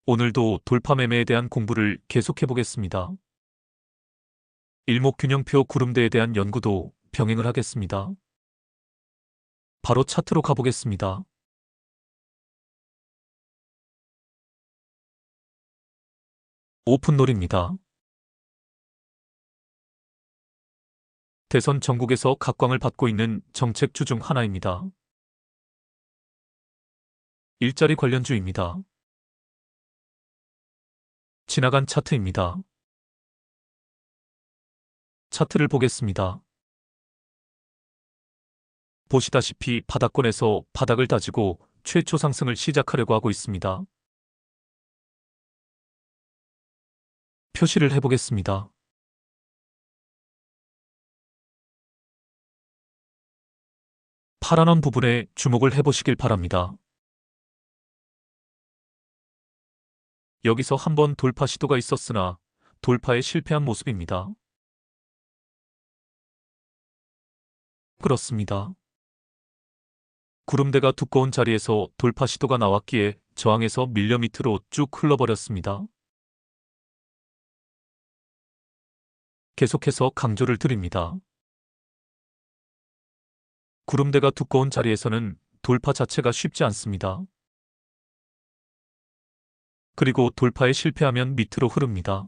오늘도 돌파 매매에 대한 공부를 계속해 보겠습니다. 일목균형표 구름대에 대한 연구도 병행을 하겠습니다. 바로 차트로 가보겠습니다. 오픈롤입니다. 대선 전국에서 각광을 받고 있는 정책주 중 하나입니다. 일자리 관련주입니다. 지나간 차트입니다. 차트를 보겠습니다. 보시다시피 바닥권에서 바닥을 다지고 최초 상승을 시작하려고 하고 있습니다. 표시를 해보겠습니다. 파란 원 부분에 주목을 해보시길 바랍니다. 여기서 한번 돌파 시도가 있었으나 돌파에 실패한 모습입니다. 그렇습니다. 구름대가 두꺼운 자리에서 돌파 시도가 나왔기에 저항에서 밀려 밑으로 쭉 흘러버렸습니다. 계속해서 강조를 드립니다. 구름대가 두꺼운 자리에서는 돌파 자체가 쉽지 않습니다. 그리고 돌파에 실패하면 밑으로 흐릅니다.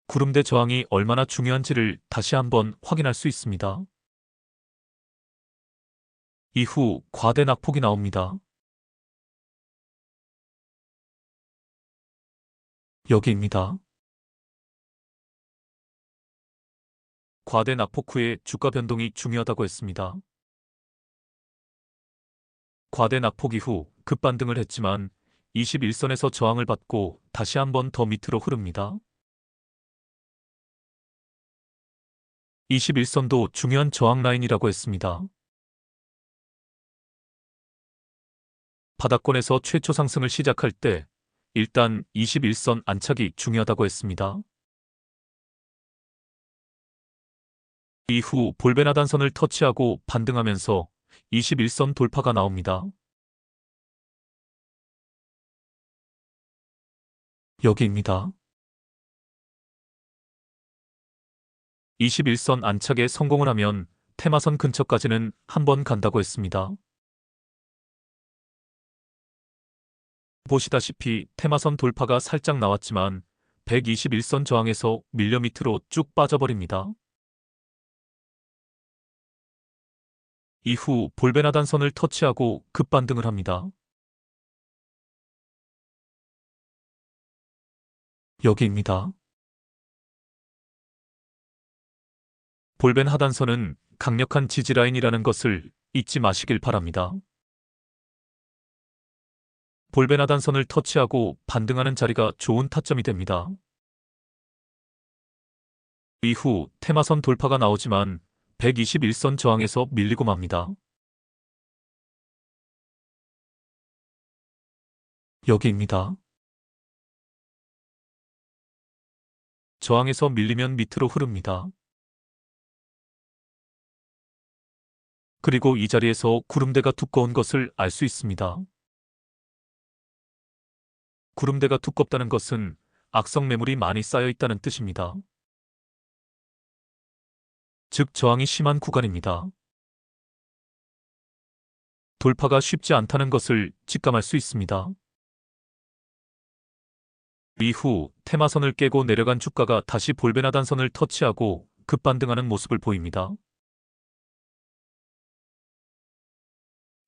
구름대 저항이 얼마나 중요한지를 다시 한번 확인할 수 있습니다. 이후 과대 낙폭이 나옵니다. 여기입니다. 과대 낙폭 후에 주가 변동이 중요하다고 했습니다. 과대 낙폭 이후 급반등을 했지만 21선에서 저항을 받고 다시 한번 더 밑으로 흐릅니다. 21선도 중요한 저항 라인이라고 했습니다. 바닥권에서 최초 상승을 시작할 때 일단 21선 안착이 중요하다고 했습니다. 이후 볼벤 하단선을 터치하고 반등하면서 21선 돌파가 나옵니다. 여기입니다. 21선 안착에 성공을 하면 테마선 근처까지는 한번 간다고 했습니다. 보시다시피 테마선 돌파가 살짝 나왔지만 121선 저항에서 밀려 밑으로 쭉 빠져버립니다. 이후 볼벤 하단선을 터치하고 급반등을 합니다. 여기입니다. 볼벤 하단선은 강력한 지지라인이라는 것을 잊지 마시길 바랍니다. 볼벤 하단선을 터치하고 반등하는 자리가 좋은 타점이 됩니다. 이후 테마선 돌파가 나오지만 121선 저항에서 밀리고 맙니다. 여기입니다. 저항에서 밀리면 밑으로 흐릅니다. 그리고 이 자리에서 구름대가 두꺼운 것을 알 수 있습니다. 구름대가 두껍다는 것은 악성 매물이 많이 쌓여 있다는 뜻입니다. 즉 저항이 심한 구간입니다. 돌파가 쉽지 않다는 것을 직감할 수 있습니다. 이후 테마선을 깨고 내려간 주가가 다시 볼벤 하단선을 터치하고 급반등하는 모습을 보입니다.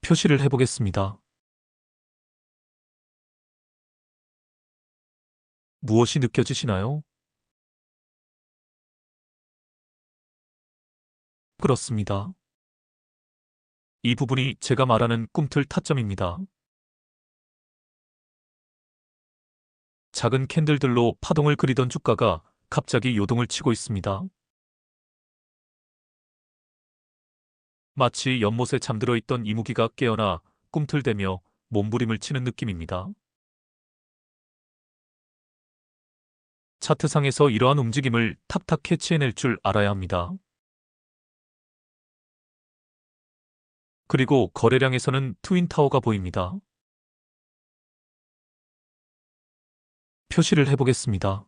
표시를 해보겠습니다. 무엇이 느껴지시나요? 그렇습니다. 이 부분이 제가 말하는 꿈틀 타점입니다. 작은 캔들들로 파동을 그리던 주가가 갑자기 요동을 치고 있습니다. 마치 연못에 잠들어 있던 이무기가 깨어나 꿈틀대며 몸부림을 치는 느낌입니다. 차트상에서 이러한 움직임을 탁탁 캐치해낼 줄 알아야 합니다. 그리고 거래량에서는 트윈타워가 보입니다. 표시를 해보겠습니다.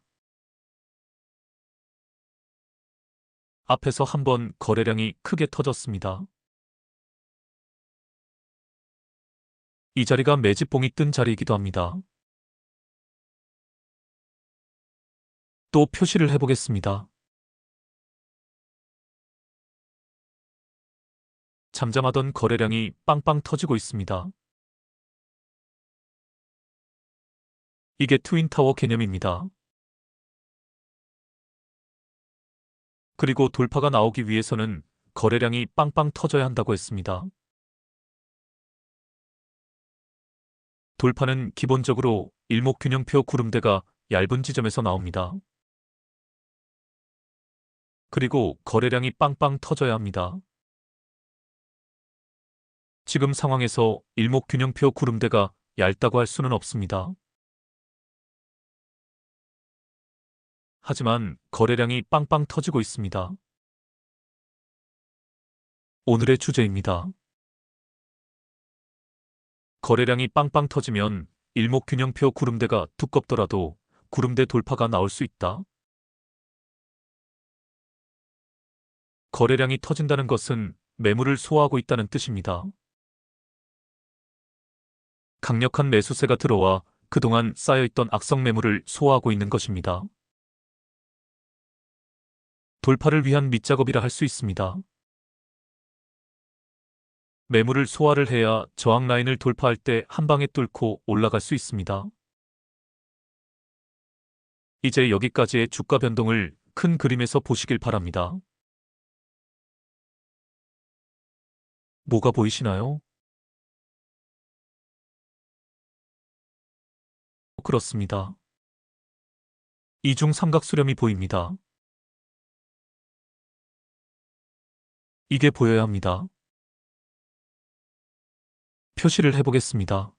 앞에서 한번 거래량이 크게 터졌습니다. 이 자리가 매집봉이 뜬 자리이기도 합니다. 또 표시를 해보겠습니다. 잠잠하던 거래량이 빵빵 터지고 있습니다. 이게 트윈타워 개념입니다. 그리고 돌파가 나오기 위해서는 거래량이 빵빵 터져야 한다고 했습니다. 돌파는 기본적으로 일목균형표 구름대가 얇은 지점에서 나옵니다. 그리고 거래량이 빵빵 터져야 합니다. 지금 상황에서 일목균형표 구름대가 얇다고 할 수는 없습니다. 하지만 거래량이 빵빵 터지고 있습니다. 오늘의 주제입니다. 거래량이 빵빵 터지면 일목균형표 구름대가 두껍더라도 구름대 돌파가 나올 수 있다. 거래량이 터진다는 것은 매물을 소화하고 있다는 뜻입니다. 강력한 매수세가 들어와 그동안 쌓여있던 악성 매물을 소화하고 있는 것입니다. 돌파를 위한 밑작업이라 할 수 있습니다. 매물을 소화를 해야 저항 라인을 돌파할 때 한 방에 뚫고 올라갈 수 있습니다. 이제 여기까지의 주가 변동을 큰 그림에서 보시길 바랍니다. 뭐가 보이시나요? 그렇습니다. 이중 삼각수렴이 보입니다. 이게 보여야 합니다. 표시를 해보겠습니다.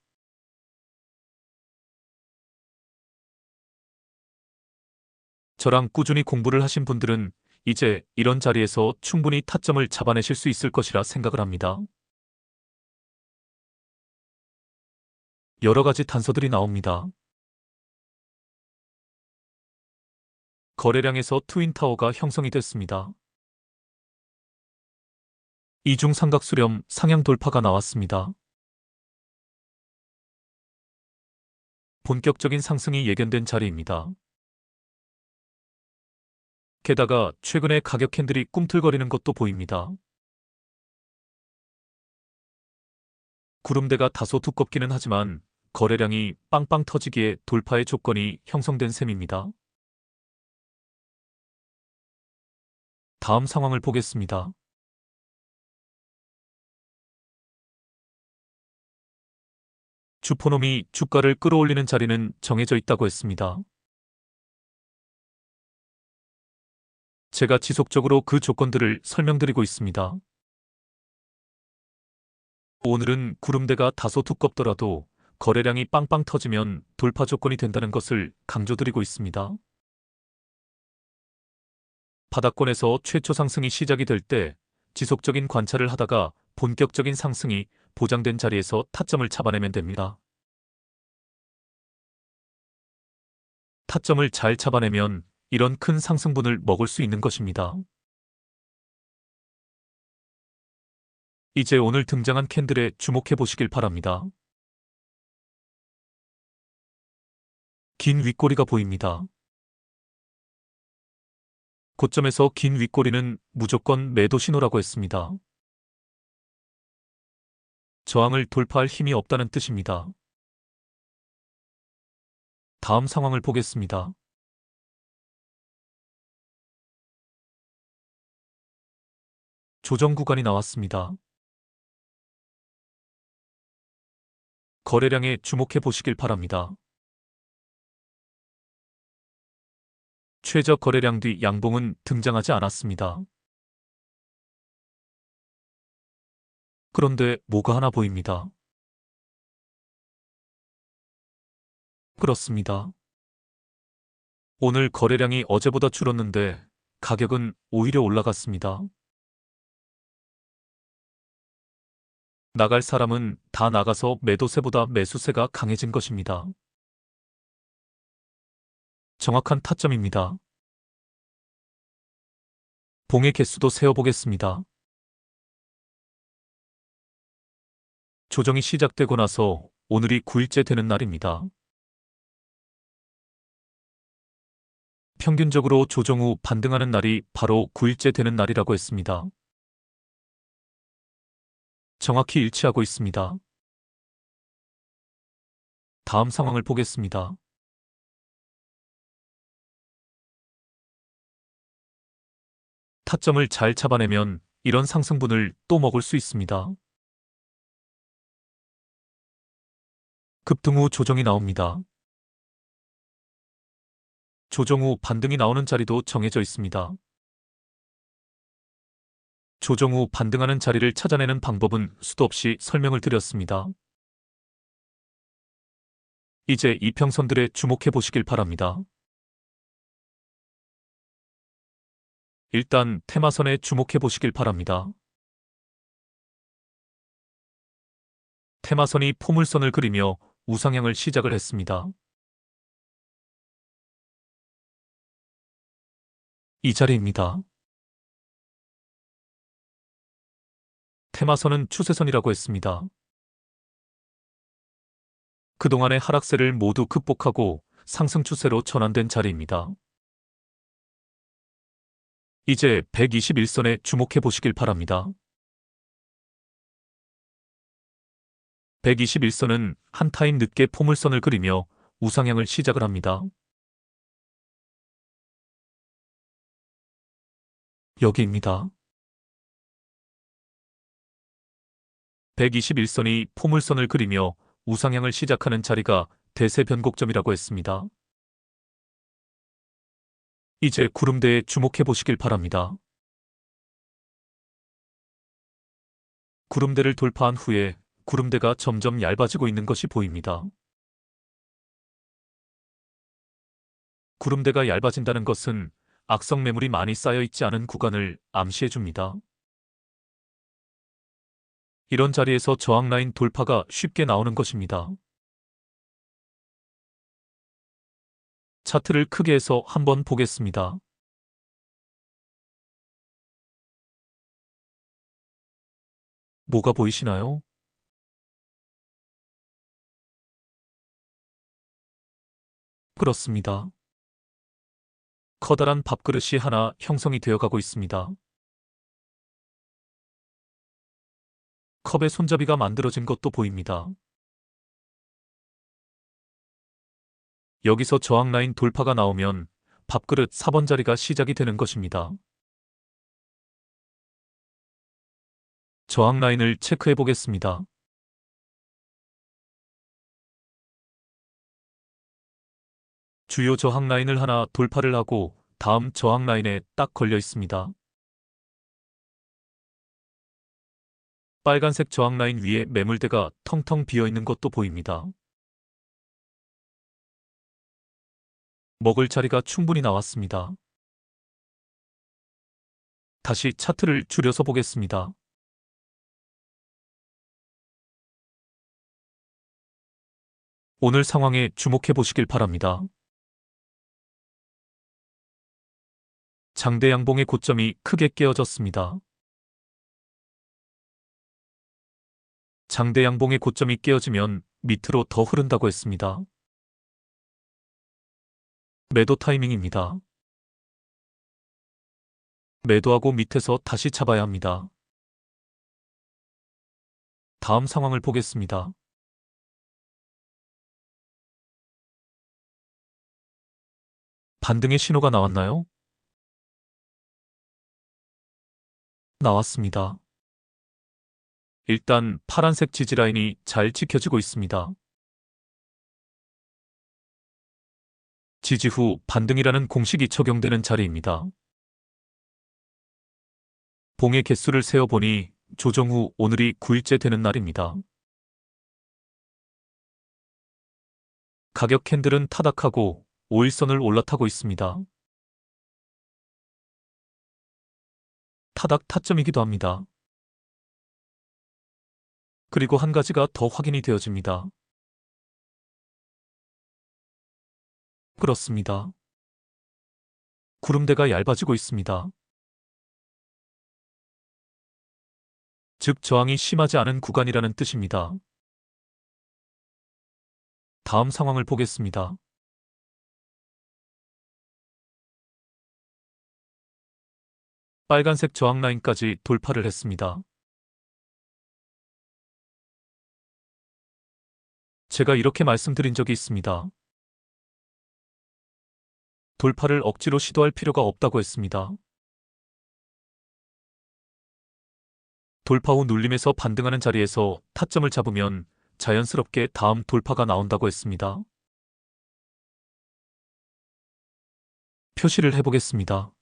저랑 꾸준히 공부를 하신 분들은 이제 이런 자리에서 충분히 타점을 잡아내실 수 있을 것이라 생각을 합니다. 여러 가지 단서들이 나옵니다. 거래량에서 트윈타워가 형성이 됐습니다. 이중 삼각수렴 상향 돌파가 나왔습니다. 본격적인 상승이 예견된 자리입니다. 게다가 최근에 가격 캔들이 꿈틀거리는 것도 보입니다. 구름대가 다소 두껍기는 하지만 거래량이 빵빵 터지기에 돌파의 조건이 형성된 셈입니다. 다음 상황을 보겠습니다. 주포놈이 주가를 끌어올리는 자리는 정해져 있다고 했습니다. 제가 지속적으로 그 조건들을 설명드리고 있습니다. 오늘은 구름대가 다소 두껍더라도 거래량이 빵빵 터지면 돌파 조건이 된다는 것을 강조드리고 있습니다. 바닥권에서 최초 상승이 시작이 될 때 지속적인 관찰을 하다가 본격적인 상승이 보장된 자리에서 타점을 잡아내면 됩니다. 타점을 잘 잡아내면 이런 큰 상승분을 먹을 수 있는 것입니다. 이제 오늘 등장한 캔들에 주목해 보시길 바랍니다. 긴 윗꼬리가 보입니다. 고점에서 긴 윗꼬리는 무조건 매도 신호라고 했습니다. 저항을 돌파할 힘이 없다는 뜻입니다. 다음 상황을 보겠습니다. 조정 구간이 나왔습니다. 거래량에 주목해 보시길 바랍니다. 최저 거래량 뒤 양봉은 등장하지 않았습니다. 그런데 뭐가 하나 보입니다. 그렇습니다. 오늘 거래량이 어제보다 줄었는데 가격은 오히려 올라갔습니다. 나갈 사람은 다 나가서 매도세보다 매수세가 강해진 것입니다. 정확한 타점입니다. 봉의 개수도 세어보겠습니다. 조정이 시작되고 나서 오늘이 9일째 되는 날입니다. 평균적으로 조정 후 반등하는 날이 바로 9일째 되는 날이라고 했습니다. 정확히 일치하고 있습니다. 다음 상황을 보겠습니다. 타점을 잘 잡아내면 이런 상승분을 또 먹을 수 있습니다. 급등 후 조정이 나옵니다. 조정 후 반등이 나오는 자리도 정해져 있습니다. 조정 후 반등하는 자리를 찾아내는 방법은 수도 없이 설명을 드렸습니다. 이제 이평선들에 주목해 보시길 바랍니다. 일단 테마선에 주목해 보시길 바랍니다. 테마선이 포물선을 그리며 우상향을 시작을 했습니다. 이 자리입니다. 테마선은 추세선이라고 했습니다. 그동안의 하락세를 모두 극복하고 상승 추세로 전환된 자리입니다. 이제 121선에 주목해 보시길 바랍니다. 121선은 한 타임 늦게 포물선을 그리며 우상향을 시작을 합니다. 여기입니다. 121선이 포물선을 그리며 우상향을 시작하는 자리가 대세 변곡점이라고 했습니다. 이제 구름대에 주목해 보시길 바랍니다. 구름대를 돌파한 후에 구름대가 점점 얇아지고 있는 것이 보입니다. 구름대가 얇아진다는 것은 악성 매물이 많이 쌓여 있지 않은 구간을 암시해 줍니다. 이런 자리에서 저항 라인 돌파가 쉽게 나오는 것입니다. 차트를 크게 해서 한번 보겠습니다. 뭐가 보이시나요? 그렇습니다. 커다란 밥그릇이 하나 형성이 되어 가고 있습니다. 컵의 손잡이가 만들어진 것도 보입니다. 여기서 저항 라인 돌파가 나오면 밥그릇 4번 자리가 시작이 되는 것입니다. 저항 라인을 체크해 보겠습니다. 주요 저항 라인을 하나 돌파를 하고 다음 저항 라인에 딱 걸려 있습니다. 빨간색 저항 라인 위에 매물대가 텅텅 비어 있는 것도 보입니다. 먹을 자리가 충분히 나왔습니다. 다시 차트를 줄여서 보겠습니다. 오늘 상황에 주목해 보시길 바랍니다. 장대 양봉의 고점이 크게 깨어졌습니다. 장대 양봉의 고점이 깨어지면 밑으로 더 흐른다고 했습니다. 매도 타이밍입니다. 매도하고 밑에서 다시 잡아야 합니다. 다음 상황을 보겠습니다. 반등의 신호가 나왔나요? 나왔습니다. 일단 파란색 지지라인이 잘 지켜지고 있습니다. 지지 후 반등이라는 공식이 적용되는 자리입니다. 봉의 개수를 세어보니 조정 후 오늘이 9일째 되는 날입니다. 가격 캔들은 타닥하고 5일선을 올라타고 있습니다. 타닥 타점이기도 합니다. 그리고 한 가지가 더 확인이 되어집니다. 그렇습니다. 구름대가 얇아지고 있습니다. 즉 저항이 심하지 않은 구간이라는 뜻입니다. 다음 상황을 보겠습니다. 빨간색 저항 라인까지 돌파를 했습니다. 제가 이렇게 말씀드린 적이 있습니다. 돌파를 억지로 시도할 필요가 없다고 했습니다. 돌파 후 눌림에서 반등하는 자리에서 타점을 잡으면 자연스럽게 다음 돌파가 나온다고 했습니다. 표시를 해보겠습니다.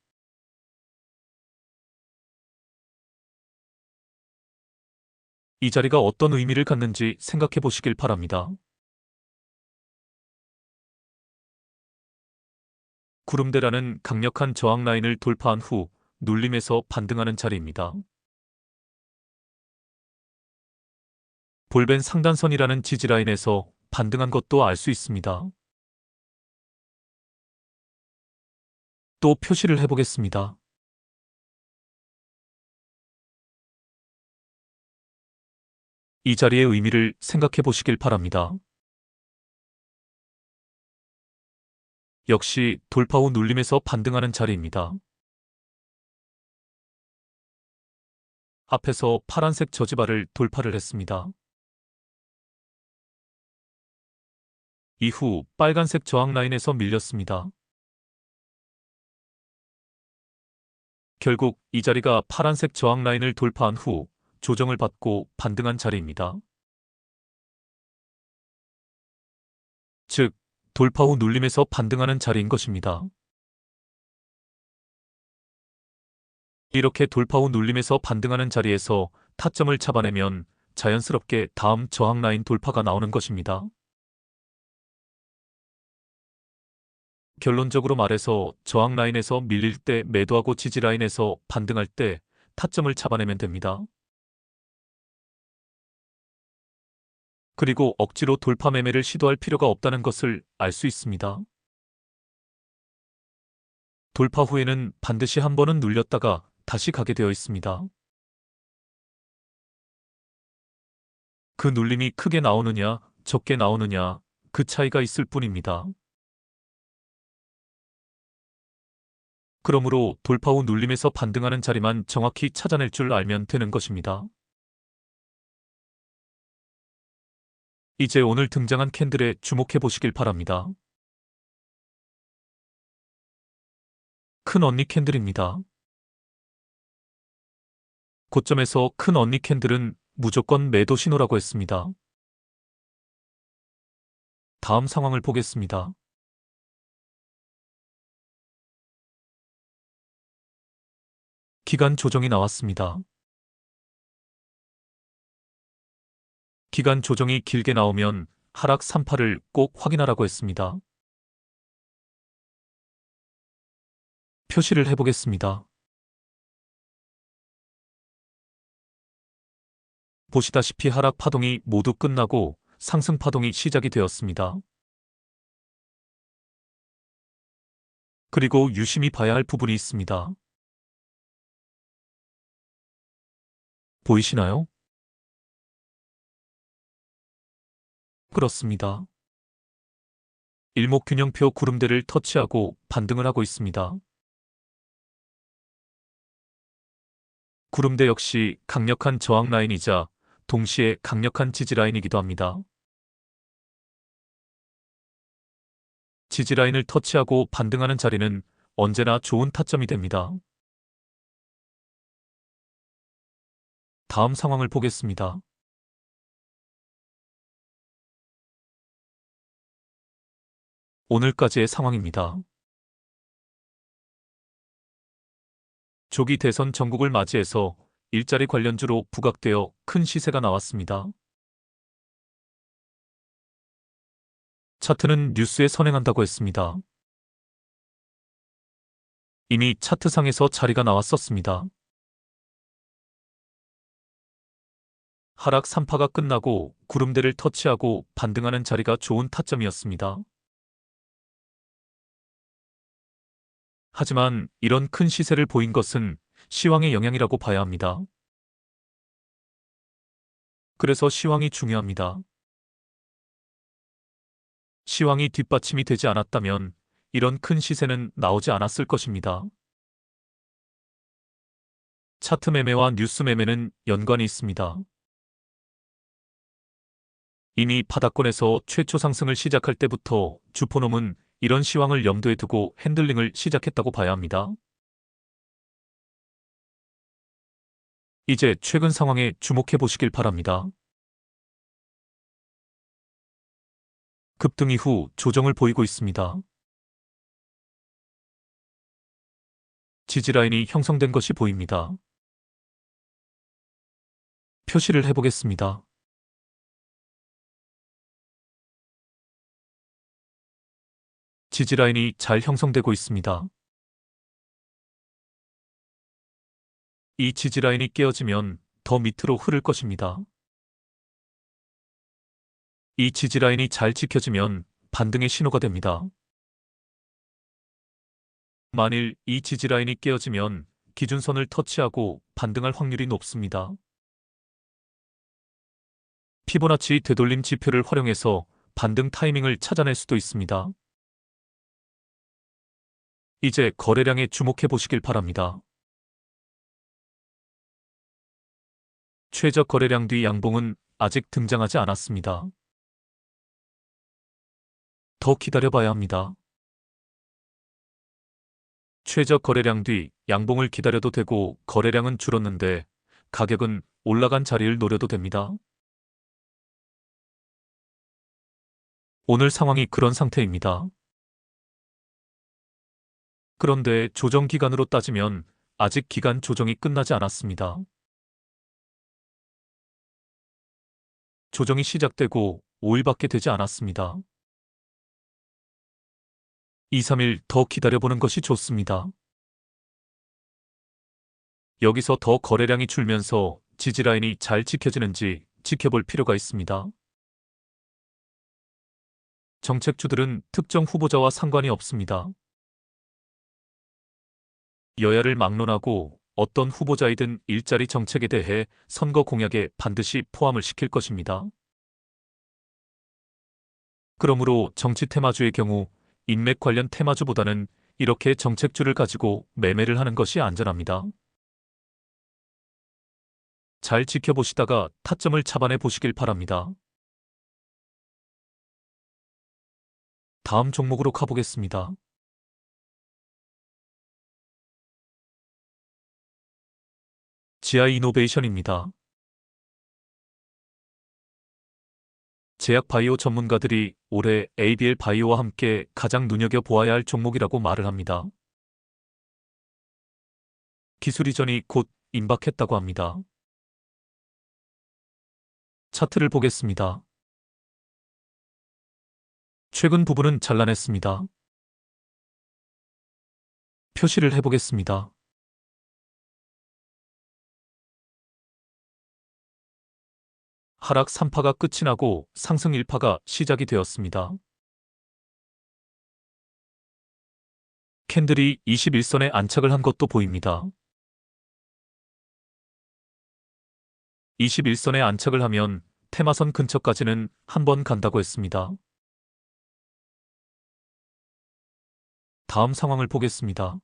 이 자리가 어떤 의미를 갖는지 생각해 보시길 바랍니다. 구름대라는 강력한 저항 라인을 돌파한 후 눌림에서 반등하는 자리입니다. 볼벤 상단선이라는 지지라인에서 반등한 것도 알 수 있습니다. 또 표시를 해보겠습니다. 이 자리의 의미를 생각해 보시길 바랍니다. 역시 돌파 후 눌림에서 반등하는 자리입니다. 앞에서 파란색 저지바를 돌파를 했습니다. 이후 빨간색 저항 라인에서 밀렸습니다. 결국 이 자리가 파란색 저항 라인을 돌파한 후 조정을 받고 반등한 자리입니다. 즉, 돌파 후 눌림에서 반등하는 자리인 것입니다. 이렇게 돌파 후 눌림에서 반등하는 자리에서 타점을 잡아내면 자연스럽게 다음 저항 라인 돌파가 나오는 것입니다. 결론적으로 말해서 저항 라인에서 밀릴 때 매도하고 지지 라인에서 반등할 때 타점을 잡아내면 됩니다. 그리고 억지로 돌파 매매를 시도할 필요가 없다는 것을 알 수 있습니다. 돌파 후에는 반드시 한 번은 눌렸다가 다시 가게 되어 있습니다. 그 눌림이 크게 나오느냐, 적게 나오느냐, 그 차이가 있을 뿐입니다. 그러므로 돌파 후 눌림에서 반등하는 자리만 정확히 찾아낼 줄 알면 되는 것입니다. 이제 오늘 등장한 캔들에 주목해 보시길 바랍니다. 큰 언니 캔들입니다. 고점에서 큰 언니 캔들은 무조건 매도 신호라고 했습니다. 다음 상황을 보겠습니다. 기간 조정이 나왔습니다. 기간 조정이 길게 나오면 하락 3파를 꼭 확인하라고 했습니다. 표시를 해보겠습니다. 보시다시피 하락 파동이 모두 끝나고 상승 파동이 시작이 되었습니다. 그리고 유심히 봐야 할 부분이 있습니다. 보이시나요? 그렇습니다. 일목균형표 구름대를 터치하고 반등을 하고 있습니다. 구름대 역시 강력한 저항 라인이자 동시에 강력한 지지 라인이기도 합니다. 지지 라인을 터치하고 반등하는 자리는 언제나 좋은 타점이 됩니다. 다음 상황을 보겠습니다. 오늘까지의 상황입니다. 조기 대선 전국을 맞이해서 일자리 관련주로 부각되어 큰 시세가 나왔습니다. 차트는 뉴스에 선행한다고 했습니다. 이미 차트상에서 자리가 나왔었습니다. 하락 3파가 끝나고 구름대를 터치하고 반등하는 자리가 좋은 타점이었습니다. 하지만 이런 큰 시세를 보인 것은 시황의 영향이라고 봐야 합니다. 그래서 시황이 중요합니다. 시황이 뒷받침이 되지 않았다면 이런 큰 시세는 나오지 않았을 것입니다. 차트 매매와 뉴스 매매는 연관이 있습니다. 이미 바닥권에서 최초 상승을 시작할 때부터 주포놈은 이런 시황을 염두에 두고 핸들링을 시작했다고 봐야 합니다. 이제 최근 상황에 주목해 보시길 바랍니다. 급등 이후 조정을 보이고 있습니다. 지지라인이 형성된 것이 보입니다. 표시를 해보겠습니다. 지지라인이 잘 형성되고 있습니다. 이 지지라인이 깨어지면 더 밑으로 흐를 것입니다. 이 지지라인이 잘 지켜지면 반등의 신호가 됩니다. 만일 이 지지라인이 깨어지면 기준선을 터치하고 반등할 확률이 높습니다. 피보나치 되돌림 지표를 활용해서 반등 타이밍을 찾아낼 수도 있습니다. 이제 거래량에 주목해 보시길 바랍니다. 최저 거래량 뒤 양봉은 아직 등장하지 않았습니다. 더 기다려봐야 합니다. 최저 거래량 뒤 양봉을 기다려도 되고 거래량은 줄었는데 가격은 올라간 자리를 노려도 됩니다. 오늘 상황이 그런 상태입니다. 그런데 조정 기간으로 따지면 아직 기간 조정이 끝나지 않았습니다. 조정이 시작되고 5일밖에 되지 않았습니다. 2, 3일 더 기다려보는 것이 좋습니다. 여기서 더 거래량이 줄면서 지지라인이 잘 지켜지는지 지켜볼 필요가 있습니다. 정책주들은 특정 후보자와 상관이 없습니다. 여야를 막론하고 어떤 후보자이든 일자리 정책에 대해 선거 공약에 반드시 포함을 시킬 것입니다. 그러므로 정치 테마주의 경우 인맥 관련 테마주보다는 이렇게 정책주를 가지고 매매를 하는 것이 안전합니다. 잘 지켜보시다가 타점을 잡아내 보시길 바랍니다. 다음 종목으로 가보겠습니다. 지아이노베이션입니다. 제약 바이오 전문가들이 올해 ABL 바이오와 함께 가장 눈여겨보아야 할 종목이라고 말을 합니다. 기술 이전이 곧 임박했다고 합니다. 차트를 보겠습니다. 최근 부분은 잘라냈습니다. 표시를 해보겠습니다. 하락 3파가 끝이 나고 상승 1파가 시작이 되었습니다. 캔들이 21선에 안착을 한 것도 보입니다. 21선에 안착을 하면 테마선 근처까지는 한 번 간다고 했습니다. 다음 상황을 보겠습니다.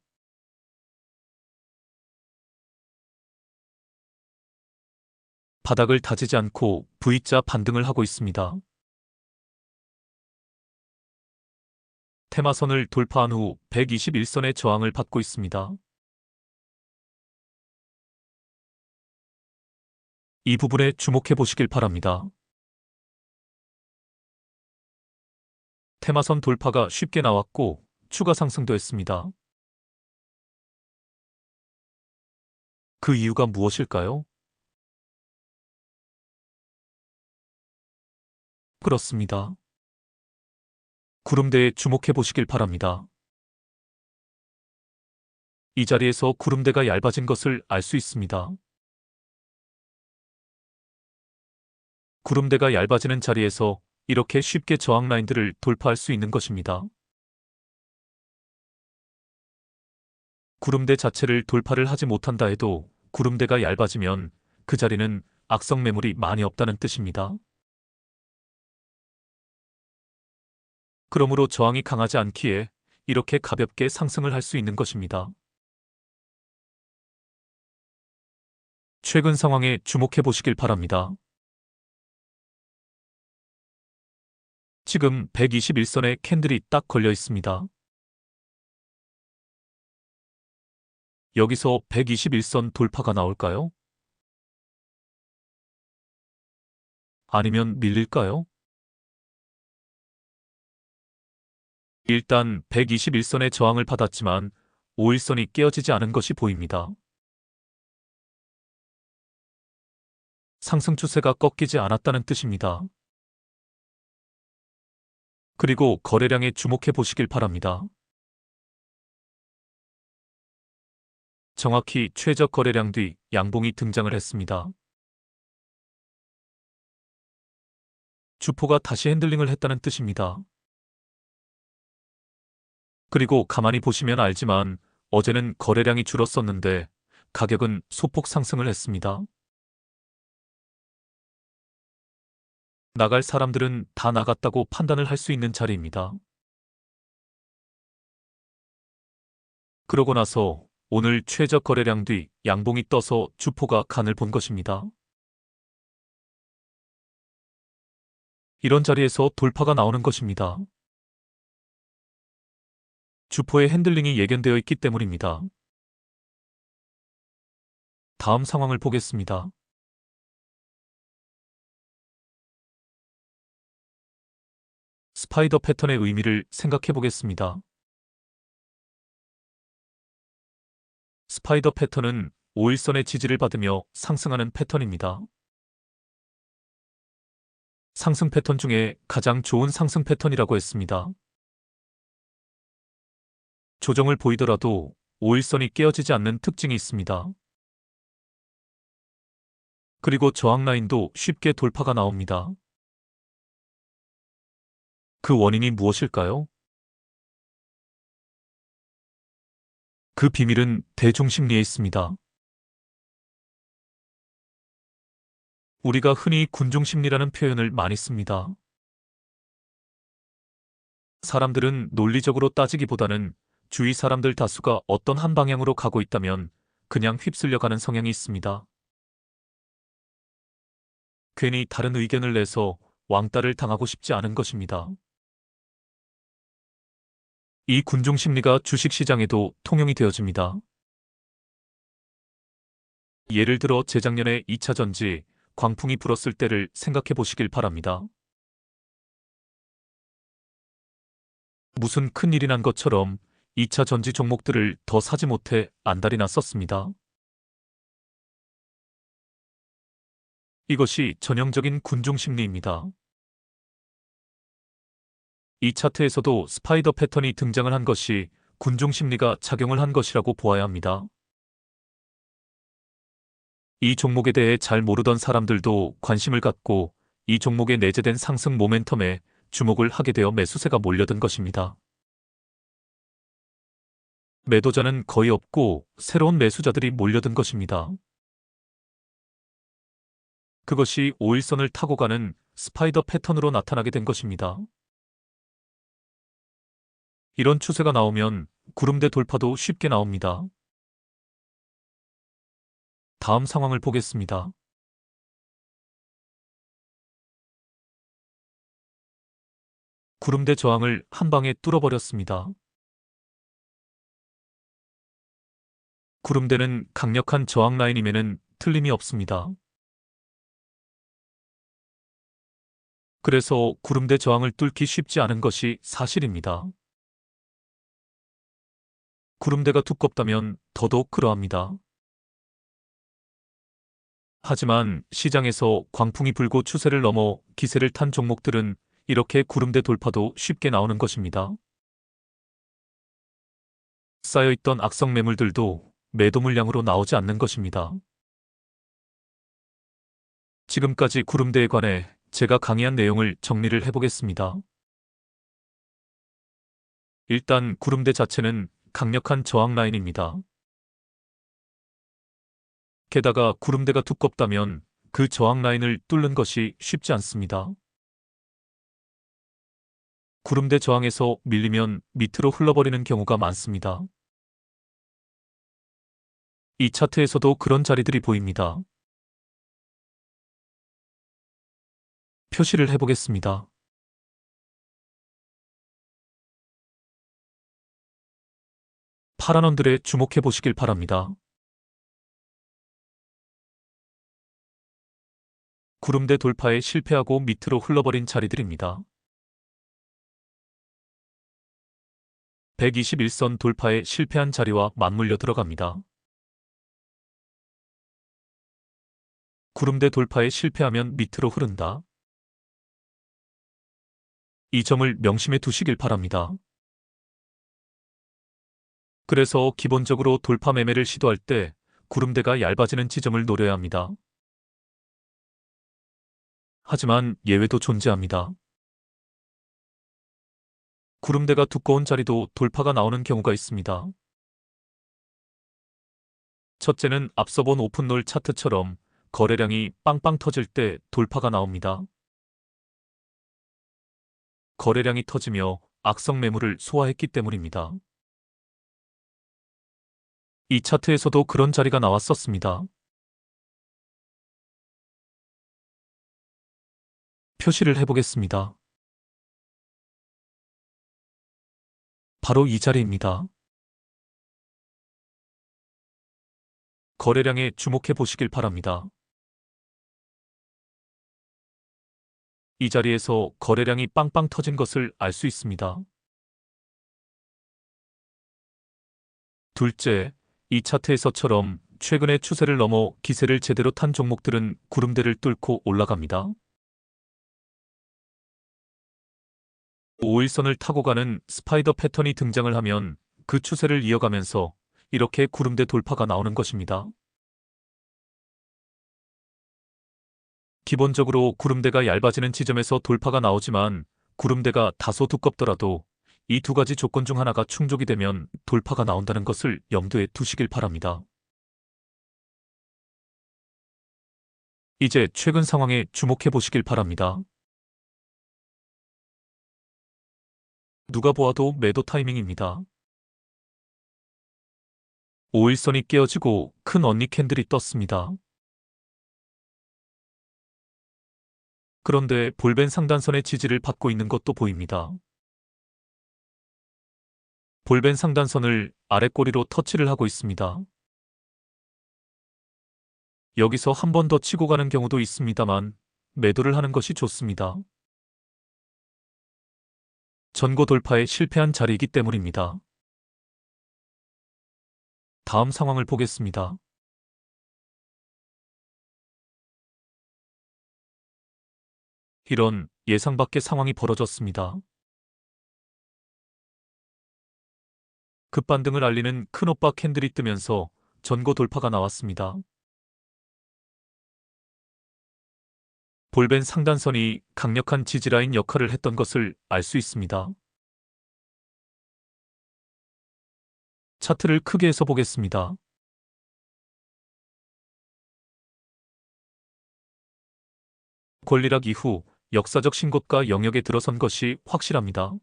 바닥을 다지지 않고 V자 반등을 하고 있습니다. 테마선을 돌파한 후 121선의 저항을 받고 있습니다. 이 부분에 주목해 보시길 바랍니다. 테마선 돌파가 쉽게 나왔고 추가 상승도 했습니다. 그 이유가 무엇일까요? 그렇습니다. 구름대에 주목해 보시길 바랍니다. 이 자리에서 구름대가 얇아진 것을 알 수 있습니다. 구름대가 얇아지는 자리에서 이렇게 쉽게 저항 라인들을 돌파할 수 있는 것입니다. 구름대 자체를 돌파를 하지 못한다 해도 구름대가 얇아지면 그 자리는 악성 매물이 많이 없다는 뜻입니다. 그러므로 저항이 강하지 않기에 이렇게 가볍게 상승을 할 수 있는 것입니다. 최근 상황에 주목해 보시길 바랍니다. 지금 121선에 캔들이 딱 걸려 있습니다. 여기서 121선 돌파가 나올까요? 아니면 밀릴까요? 일단 121선의 저항을 받았지만 5일선이 깨어지지 않은 것이 보입니다. 상승 추세가 꺾이지 않았다는 뜻입니다. 그리고 거래량에 주목해 보시길 바랍니다. 정확히 최저 거래량 뒤 양봉이 등장을 했습니다. 주포가 다시 핸들링을 했다는 뜻입니다. 그리고 가만히 보시면 알지만 어제는 거래량이 줄었었는데 가격은 소폭 상승을 했습니다. 나갈 사람들은 다 나갔다고 판단을 할 수 있는 자리입니다. 그러고 나서 오늘 최저 거래량 뒤 양봉이 떠서 주포가 간을 본 것입니다. 이런 자리에서 돌파가 나오는 것입니다. 주포의 핸들링이 예견되어 있기 때문입니다. 다음 상황을 보겠습니다. 스파이더 패턴의 의미를 생각해 보겠습니다. 스파이더 패턴은 5일선의 지지를 받으며 상승하는 패턴입니다. 상승 패턴 중에 가장 좋은 상승 패턴이라고 했습니다. 조정을 보이더라도 5일선이 깨어지지 않는 특징이 있습니다. 그리고 저항 라인도 쉽게 돌파가 나옵니다. 그 원인이 무엇일까요? 그 비밀은 대중심리에 있습니다. 우리가 흔히 군중심리라는 표현을 많이 씁니다. 사람들은 논리적으로 따지기보다는 주위 사람들 다수가 어떤 한 방향으로 가고 있다면 그냥 휩쓸려 가는 성향이 있습니다. 괜히 다른 의견을 내서 왕따를 당하고 싶지 않은 것입니다. 이 군중심리가 주식시장에도 통용이 되어집니다. 예를 들어 재작년에 2차 전지, 광풍이 불었을 때를 생각해 보시길 바랍니다. 무슨 큰일이 난 것처럼 2차 전지 종목들을 더 사지 못해 안달이 났었습니다. 이것이 전형적인 군중심리입니다. 이 차트에서도 스파이더 패턴이 등장을 한 것이 군중심리가 작용을 한 것이라고 보아야 합니다. 이 종목에 대해 잘 모르던 사람들도 관심을 갖고 이 종목에 내재된 상승 모멘텀에 주목을 하게 되어 매수세가 몰려든 것입니다. 매도자는 거의 없고 새로운 매수자들이 몰려든 것입니다. 그것이 5일선을 타고 가는 스파이더 패턴으로 나타나게 된 것입니다. 이런 추세가 나오면 구름대 돌파도 쉽게 나옵니다. 다음 상황을 보겠습니다. 구름대 저항을 한 방에 뚫어버렸습니다. 구름대는 강력한 저항 라인임에는 틀림이 없습니다. 그래서 구름대 저항을 뚫기 쉽지 않은 것이 사실입니다. 구름대가 두껍다면 더더욱 그러합니다. 하지만 시장에서 광풍이 불고 추세를 넘어 기세를 탄 종목들은 이렇게 구름대 돌파도 쉽게 나오는 것입니다. 쌓여있던 악성 매물들도 매도 물량으로 나오지 않는 것입니다. 지금까지 구름대에 관해 제가 강의한 내용을 정리를 해보겠습니다. 일단 구름대 자체는 강력한 저항 라인입니다. 게다가 구름대가 두껍다면 그 저항 라인을 뚫는 것이 쉽지 않습니다. 구름대 저항에서 밀리면 밑으로 흘러버리는 경우가 많습니다. 이 차트에서도 그런 자리들이 보입니다. 표시를 해보겠습니다. 파란 원들에 주목해 보시길 바랍니다. 구름대 돌파에 실패하고 밑으로 흘러버린 자리들입니다. 121선 돌파에 실패한 자리와 맞물려 들어갑니다. 구름대 돌파에 실패하면 밑으로 흐른다. 이 점을 명심해 두시길 바랍니다. 그래서 기본적으로 돌파 매매를 시도할 때 구름대가 얇아지는 지점을 노려야 합니다. 하지만 예외도 존재합니다. 구름대가 두꺼운 자리도 돌파가 나오는 경우가 있습니다. 첫째는 앞서 본 오픈롤 차트처럼 거래량이 빵빵 터질 때 돌파가 나옵니다. 거래량이 터지며 악성 매물을 소화했기 때문입니다. 이 차트에서도 그런 자리가 나왔었습니다. 표시를 해보겠습니다. 바로 이 자리입니다. 거래량에 주목해 보시길 바랍니다. 이 자리에서 거래량이 빵빵 터진 것을 알 수 있습니다. 둘째, 이 차트에서처럼 최근의 추세를 넘어 기세를 제대로 탄 종목들은 구름대를 뚫고 올라갑니다. 5일선을 타고 가는 스파이더 패턴이 등장을 하면 그 추세를 이어가면서 이렇게 구름대 돌파가 나오는 것입니다. 기본적으로 구름대가 얇아지는 지점에서 돌파가 나오지만 구름대가 다소 두껍더라도 이 두 가지 조건 중 하나가 충족이 되면 돌파가 나온다는 것을 염두에 두시길 바랍니다. 이제 최근 상황에 주목해 보시길 바랍니다. 누가 보아도 매도 타이밍입니다. 5일선이 깨어지고 큰 언니 캔들이 떴습니다. 그런데 볼벤 상단선의 지지를 받고 있는 것도 보입니다. 볼벤 상단선을 아래 꼬리로 터치를 하고 있습니다. 여기서 한 번 더 치고 가는 경우도 있습니다만 매도를 하는 것이 좋습니다. 전고 돌파에 실패한 자리이기 때문입니다. 다음 상황을 보겠습니다. 이런 예상 밖의 상황이 벌어졌습니다. 급반등을 알리는 큰 오빠 캔들이 뜨면서 전고 돌파가 나왔습니다. 볼벤 상단선이 강력한 지지라인 역할을 했던 것을 알 수 있습니다. 차트를 크게 해서 보겠습니다. 권리락 이후 역사적 신고가 영역에 들어선 것이 확실합니다.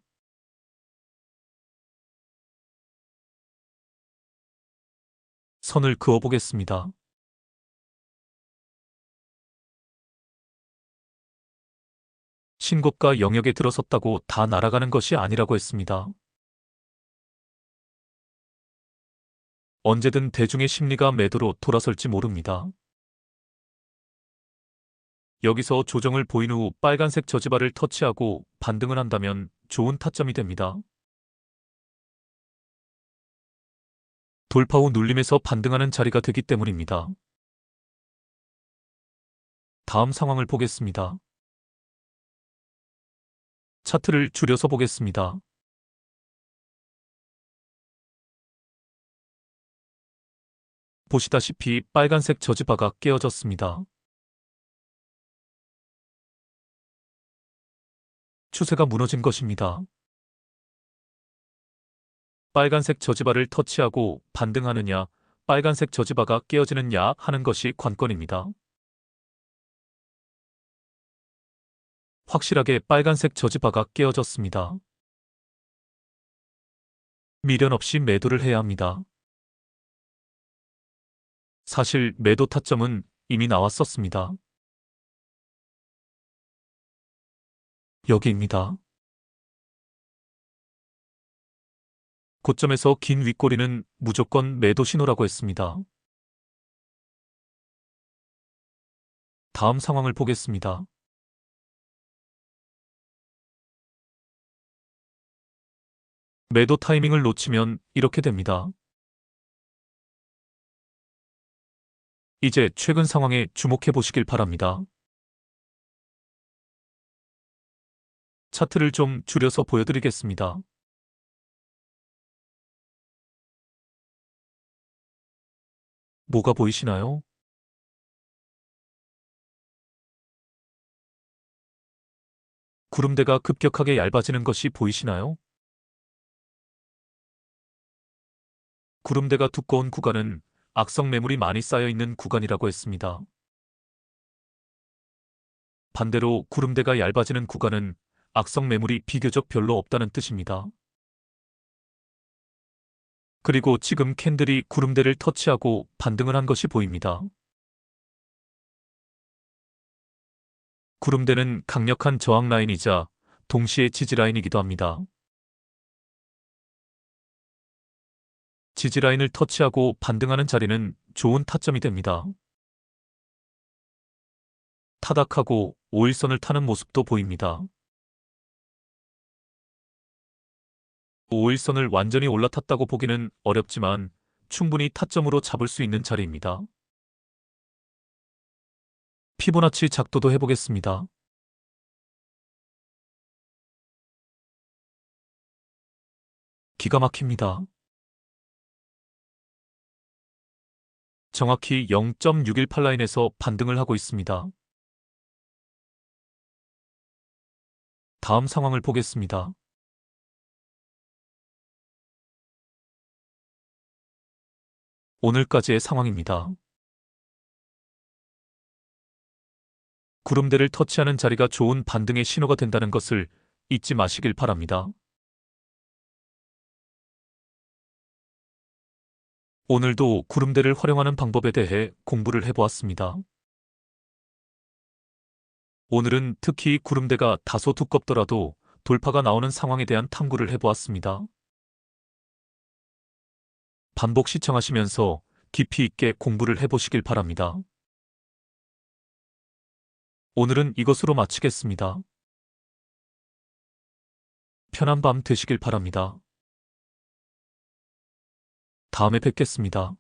선을 그어보겠습니다. 신고가 영역에 들어섰다고 다 날아가는 것이 아니라고 했습니다. 언제든 대중의 심리가 매도로 돌아설지 모릅니다. 여기서 조정을 보인 후 빨간색 저지바를 터치하고 반등을 한다면 좋은 타점이 됩니다. 돌파 후 눌림에서 반등하는 자리가 되기 때문입니다. 다음 상황을 보겠습니다. 차트를 줄여서 보겠습니다. 보시다시피 빨간색 저지바가 깨어졌습니다. 추세가 무너진 것입니다. 빨간색 저지바를 터치하고 반등하느냐, 빨간색 저지바가 깨어지느냐 하는 것이 관건입니다. 확실하게 빨간색 저지바가 깨어졌습니다. 미련 없이 매도를 해야 합니다. 사실 매도 타점은 이미 나왔었습니다. 여기입니다. 고점에서 긴 윗꼬리는 무조건 매도 신호라고 했습니다. 다음 상황을 보겠습니다. 매도 타이밍을 놓치면 이렇게 됩니다. 이제 최근 상황에 주목해 보시길 바랍니다. 차트를 좀 줄여서 보여드리겠습니다. 뭐가 보이시나요? 구름대가 급격하게 얇아지는 것이 보이시나요? 구름대가 두꺼운 구간은 악성 매물이 많이 쌓여 있는 구간이라고 했습니다. 반대로 구름대가 얇아지는 구간은 악성 매물이 비교적 별로 없다는 뜻입니다. 그리고 지금 캔들이 구름대를 터치하고 반등을 한 것이 보입니다. 구름대는 강력한 저항 라인이자 동시에 지지 라인이기도 합니다. 지지 라인을 터치하고 반등하는 자리는 좋은 타점이 됩니다. 타닥하고 5일선을 타는 모습도 보입니다. 5일선을 완전히 올라탔다고 보기는 어렵지만 충분히 타점으로 잡을 수 있는 자리입니다. 피보나치 작도도 해보겠습니다. 기가 막힙니다. 정확히 0.618 라인에서 반등을 하고 있습니다. 다음 상황을 보겠습니다. 오늘까지의 상황입니다. 구름대를 터치하는 자리가 좋은 반등의 신호가 된다는 것을 잊지 마시길 바랍니다. 오늘도 구름대를 활용하는 방법에 대해 공부를 해보았습니다. 오늘은 특히 구름대가 다소 두껍더라도 돌파가 나오는 상황에 대한 탐구를 해보았습니다. 반복 시청하시면서 깊이 있게 공부를 해보시길 바랍니다. 오늘은 이것으로 마치겠습니다. 편한 밤 되시길 바랍니다. 다음에 뵙겠습니다.